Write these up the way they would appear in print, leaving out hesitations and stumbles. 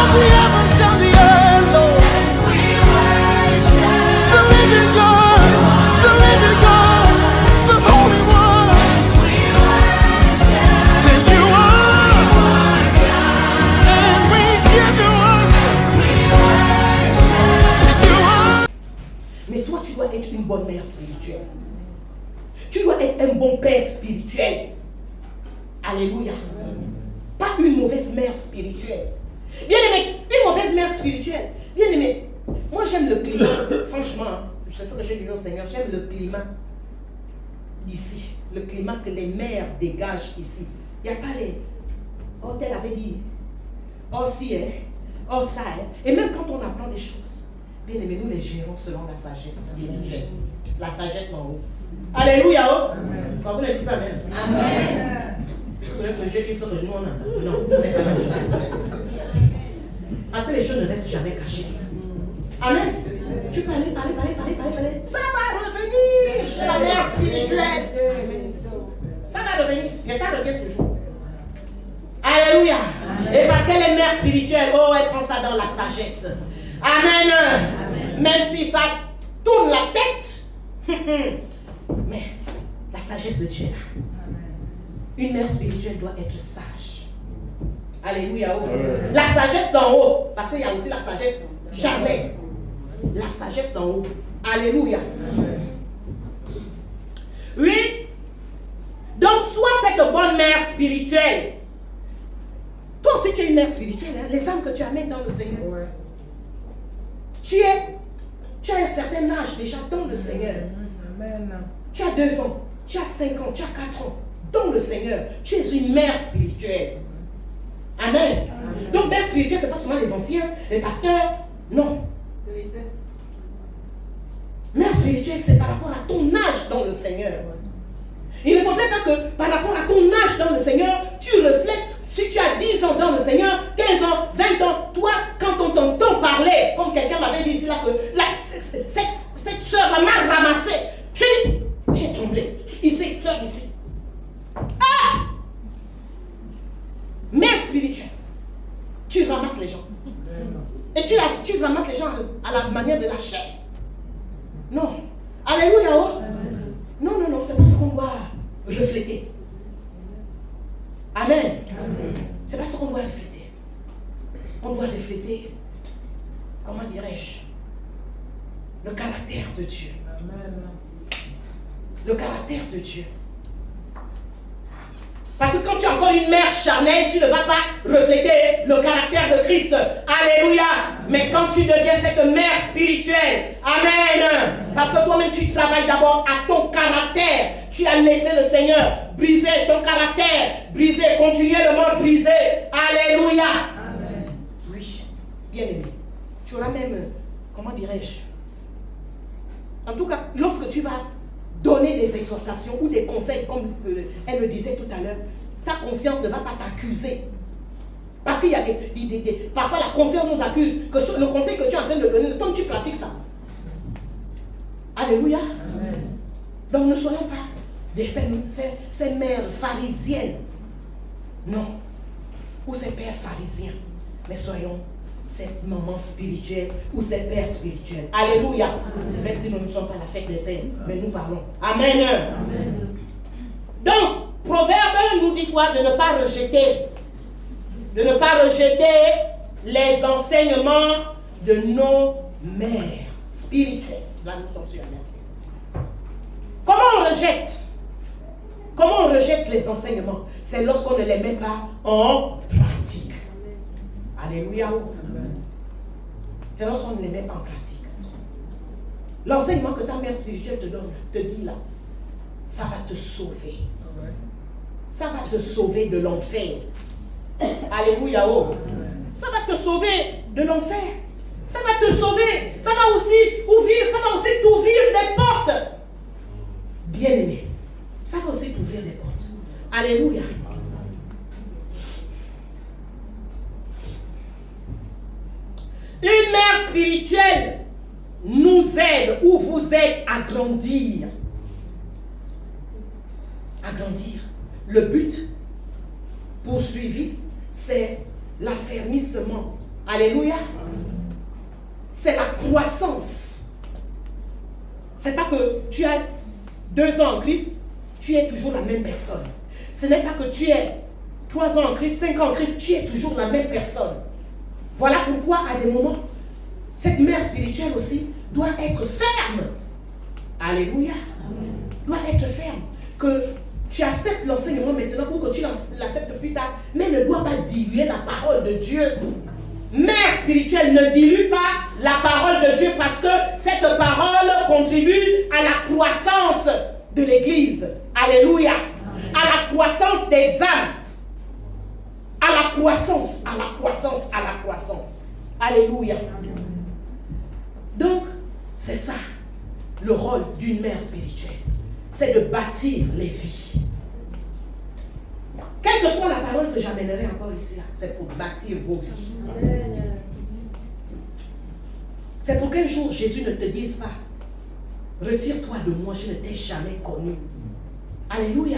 of the heavens and the earth, Lord. The living God, the Holy One. Say you are, and we give you worship. Say you are. Mais toi, tu dois être une bonne mère spirituelle. Tu dois être un bon père spirituel. Alléluia. Pas une mauvaise mère spirituelle. Bien aimé, une mauvaise mère spirituelle. Bien aimé, moi j'aime le climat. Franchement, c'est ce que je disais au Seigneur, j'aime le climat ici. Le climat que les mères dégagent ici. Il n'y a pas les... Oh, tel avait dit. Oh, si, hein. Oh, ça, hein. Et même quand on apprend des choses, bien aimé, nous les gérons selon la sagesse spirituelle. La sagesse d'en haut. Alléluia, oh. Quand vous ne dites pas Amen. Amen. Que Dieu qui se rejoint, non, on n'est pas là. Parce que les choses ne restent jamais cachées. Amen. Tu peux aller, parler. Ça va revenir chez la mère spirituelle. Ça va revenir. Et ça revient toujours. Alléluia. Et parce qu'elle est mère spirituelle, oh, elle prend ça dans la sagesse. Amen. Même si ça tourne la tête. Mais la sagesse de Dieu est là. Une mère spirituelle doit être sage. Alléluia. La sagesse d'en haut. Parce qu'il y a aussi la sagesse charnelle. La sagesse d'en haut. Alléluia. Oui. Donc, sois cette bonne mère spirituelle. Toi aussi, tu es une mère spirituelle. Hein? Les âmes que tu amènes dans le Seigneur. Tu as un certain âge déjà dans le Seigneur. Amen. Tu as 2 ans, tu as 5 ans, tu as 4 ans. Dans le Seigneur, tu es une mère spirituelle. Amen. Donc, mère spirituelle, ce n'est pas seulement les anciens, les pasteurs. Non. Mère spirituelle, c'est par rapport à ton âge dans le Seigneur. Il ne faudrait pas que par rapport à ton âge dans le Seigneur, tu reflètes. Si tu as 10 ans dans le Seigneur, 15 ans, 20 ans, toi, quand on t'entend parler, comme quelqu'un m'avait dit ici là, que cette soeur m'a ramassé. J'ai tremblé. Ici, soeur ici. Ah! Mère spirituelle, tu ramasses les gens. Et tu ramasses les gens à la manière de la chair. Non. Alléluia. Oh. Non, c'est pas ce qu'on doit refléter. Amen. C'est pas ce qu'on doit refléter. On doit refléter, comment dirais-je, le caractère de Dieu. Amen. Le caractère de Dieu. Parce que quand tu es encore une mère charnelle, tu ne vas pas refléter le caractère de Christ. Alléluia. Mais quand tu deviens cette mère spirituelle, amen. Parce que toi-même tu travailles d'abord à ton caractère. Tu as laissé le Seigneur briser ton caractère, briser, continuellement briser. Alléluia. Amen. Oui, bien aimé. Tu auras même, comment dirais-je, en tout cas, lorsque tu vas donner des exhortations ou des conseils, comme elle le disait tout à l'heure, ta conscience ne va pas t'accuser. Parce qu'il y a parfois la conscience nous accuse que le conseil que tu es en train de donner, toi tu pratiques ça. Alléluia. Amen. Donc ne soyons pas ces mères pharisiennes. Non. Ou ces pères pharisiens. Mais soyons cette maman spirituelle ou cette père spirituelle. Alléluia. Amen. Même si nous ne sommes pas la fête des pères, mais nous parlons. Amen. Amen. Donc, Proverbe nous dit quoi? De ne pas rejeter. De ne pas rejeter les enseignements de nos mères spirituelles. Là, nous sommes sur la merci. Comment on rejette? Comment on rejette les enseignements? C'est lorsqu'on ne les met pas en pratique. Alléluia. C'est lorsqu'on ne les met pas en pratique. L'enseignement que ta mère spirituelle te donne, te dit là, ça va te sauver. Ça va te sauver de l'enfer. Alléluia. Ça va te sauver de l'enfer. Ça va te sauver. Ça va aussi t'ouvrir des portes. Bien aimé. Ça va aussi t'ouvrir des portes. Alléluia. Une mère spirituelle nous aide ou vous aide à grandir. À grandir. Le but poursuivi, c'est l'affermissement Alléluia. C'est la croissance. C'est pas que tu as 2 ans en Christ, tu es toujours la même personne. Ce n'est pas que tu es 3 ans en Christ, 5 ans en Christ, tu es toujours la même personne. Voilà pourquoi à des moments, cette mère spirituelle aussi doit être ferme. Alléluia. Doit être ferme. Que tu acceptes l'enseignement maintenant ou que tu l'acceptes plus tard, mais ne doit pas diluer la parole de Dieu. Mère spirituelle, ne dilue pas la parole de Dieu parce que cette parole contribue à la croissance de l'Église. Alléluia. À la croissance des âmes. À la croissance, à la croissance, à la croissance. Alléluia. Donc, c'est ça, le rôle d'une mère spirituelle. C'est de bâtir les vies. Quelle que soit la parole que j'amènerai encore ici, là, c'est pour bâtir vos vies. C'est pour qu'un jour Jésus ne te dise pas, retire-toi de moi, je ne t'ai jamais connu. Alléluia.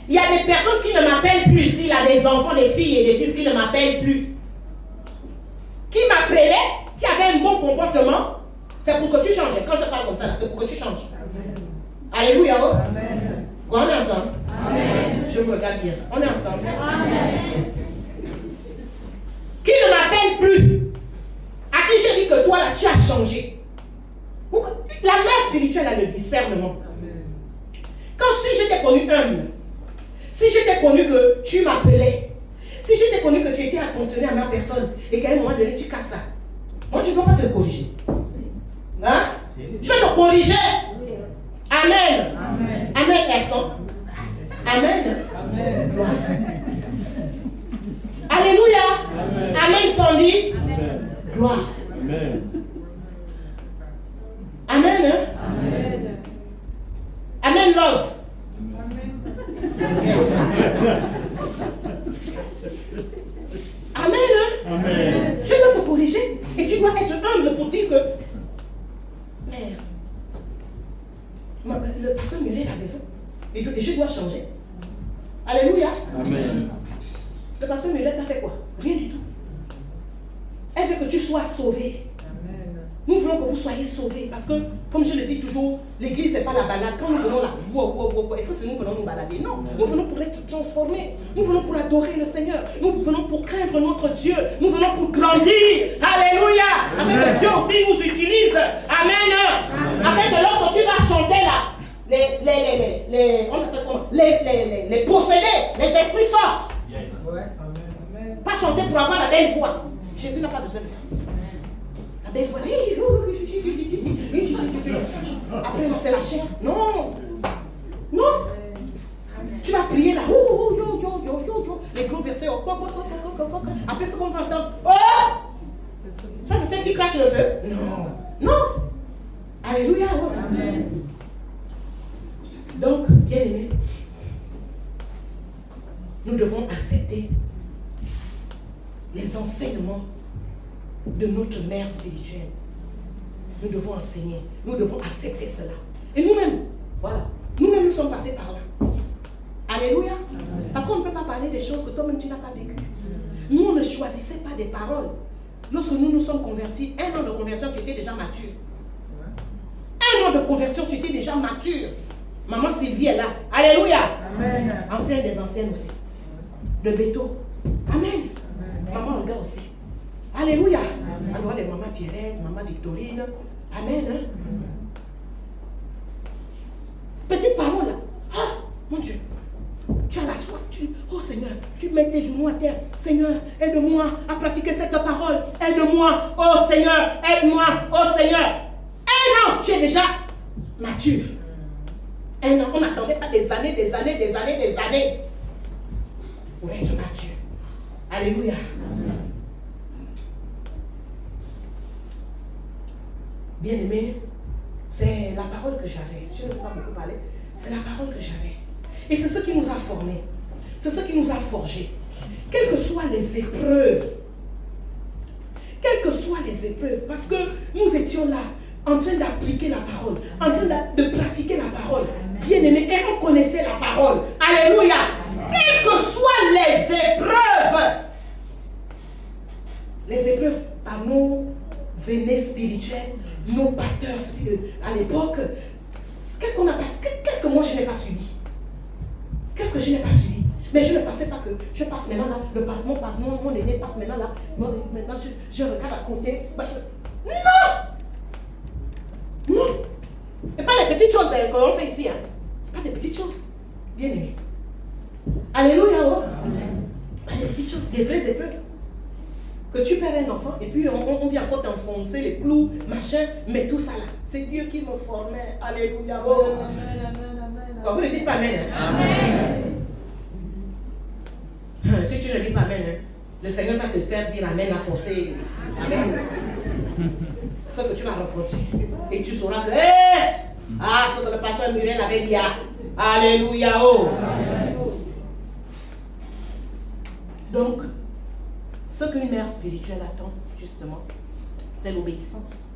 Il y a des personnes qui ne m'appellent plus ici, là, des enfants, des filles et des fils qui ne m'appellent plus. Qui m'appelaient, qui avaient un bon comportement, c'est pour que tu changes. Quand je parle comme ça, c'est pour que tu changes. Alléluia. Oh. Amen. On est ensemble. Amen. Je me regarde bien. On est ensemble. Amen. Qui ne m'appelle plus, à qui j'ai dit que toi là tu as changé. La mère spirituelle a le discernement. Amen. Quand si je t'ai connu humble, si je t'ai connu que tu m'appelais, si je t'ai connu que tu étais attentionné à ma personne et qu'à un moment donné tu casses ça, moi je ne dois pas te corriger. Hein? Je vais te corriger. Amen. Amen. Amen, Ersan. Amen. Amen. Alléluia. Amen. Amen, Sandy. Amen. Gloire. Amen. Amen. Hein? Amen. Amen, love. Amen. Yes. Amen. Hein? Amen. Je dois te corriger et tu dois être humble pour dire que merde. Le pasteur Muller a raison. Et je dois changer. Alléluia. Amen. Le pasteur Muller t'a fait quoi? Rien du tout. Elle veut que tu sois sauvé. Amen. Nous voulons que vous soyez sauvés. Parce que, comme je le dis toujours, l'église, ce n'est pas la balade. Quand nous venons là, est-ce que c'est nous venons nous balader? Non. Nous venons pour être transformés. Nous venons pour adorer le Seigneur. Nous venons pour craindre notre Dieu. Nous venons pour grandir. Alléluia. Afin que Dieu aussi nous utilise. Amen. Afin que lorsque tu vas chanter là, les possédés, les esprits sortent. Yes. Ouais. Amen. Pas chanter pour avoir la belle voix. Jésus n'a pas besoin de ça. La belle voix. Après, c'est la chair. Non. Non. Tu vas prier là. Les gros versets. Après, ce qu'on va entendre. Oh! Ça, c'est celle qui crache le feu. Non. Non. Alléluia. Amen. Donc, bien aimé, nous devons accepter les enseignements de notre mère spirituelle. Nous devons enseigner, nous devons accepter cela. Et nous-mêmes, voilà, nous-mêmes nous sommes passés par là. Alléluia. Parce qu'on ne peut pas parler des choses que toi-même tu n'as pas vécues. Nous, on ne choisissait pas des paroles. Lorsque nous nous sommes convertis, 1 an de conversion, tu étais déjà mature. 1 an de conversion, tu étais déjà mature. Maman Sylvie est là. Alléluia. Amen. Ancienne des anciennes aussi. Le béto. Amen. Amen. Maman Olga aussi. Alléluia. Alors les mamans Pierrette, maman Victorine. Amen. Hein? Petite parole là. Ah, mon Dieu. Tu as la soif. Oh Seigneur, tu mets tes genoux à terre. Seigneur, aide-moi à pratiquer cette parole. Aide-moi. Oh Seigneur, aide-moi. Oh Seigneur. Et non, tu es déjà mature. 1 an, on n'attendait pas des années pour être mature. Alléluia. Bien aimé, c'est la parole que j'avais. Si je ne peux pas beaucoup parler, c'est la parole que j'avais. Et c'est ce qui nous a formés. C'est ce qui nous a forgés. Quelles que soient les épreuves. Quelles que soient les épreuves. Parce que nous étions là, en train d'appliquer la parole, en train de pratiquer la parole. Bien aimé, et on connaissait la parole. Alléluia. Quelles que soient les épreuves, les épreuves à nos aînés spirituels, nos pasteurs à l'époque. Qu'est-ce qu'on a passé? Qu'est-ce que moi je n'ai pas subi? Qu'est-ce que je n'ai pas subi? Mais je ne pensais pas que je passe maintenant là, le passement passe, mon aîné passe maintenant là, maintenant je regarde à côté. Non! Non! Et pas les petites choses qu'on fait ici. Hein. Ce pas des petites choses. Bien aimé. Alléluia. Oh. Pas des petites choses, des vraies épreuves. Que tu perds un enfant et puis on vient encore t'enfoncer les clous, machin, mais tout ça là. C'est Dieu qui me formait. Alléluia. Oh. Quand vous ne dites pas Amen. Hein? Amen. Si tu ne dis pas Amen, hein, le Seigneur va te faire dire Amen à forcer. Amen. Ce que tu vas rencontrer. Et tu sauras que, ce que le pasteur Muriel avait dit. Alléluia. Oh. Donc, ce qu'une mère spirituelle attend, justement, c'est l'obéissance.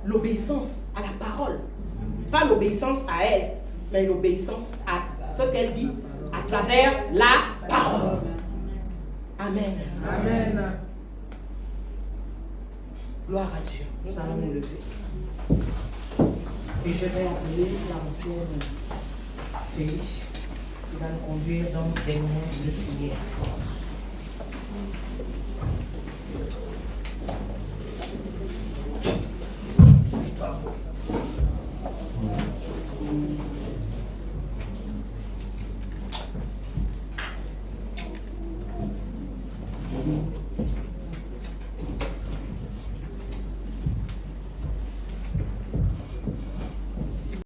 L'obéissance à la parole. Pas l'obéissance à elle, mais l'obéissance à ce qu'elle dit à travers la parole. Amen. Amen. Gloire à Dieu. Nous allons nous lever. Et je vais appeler l'ancienne fille qui va nous conduire dans des moments de prière.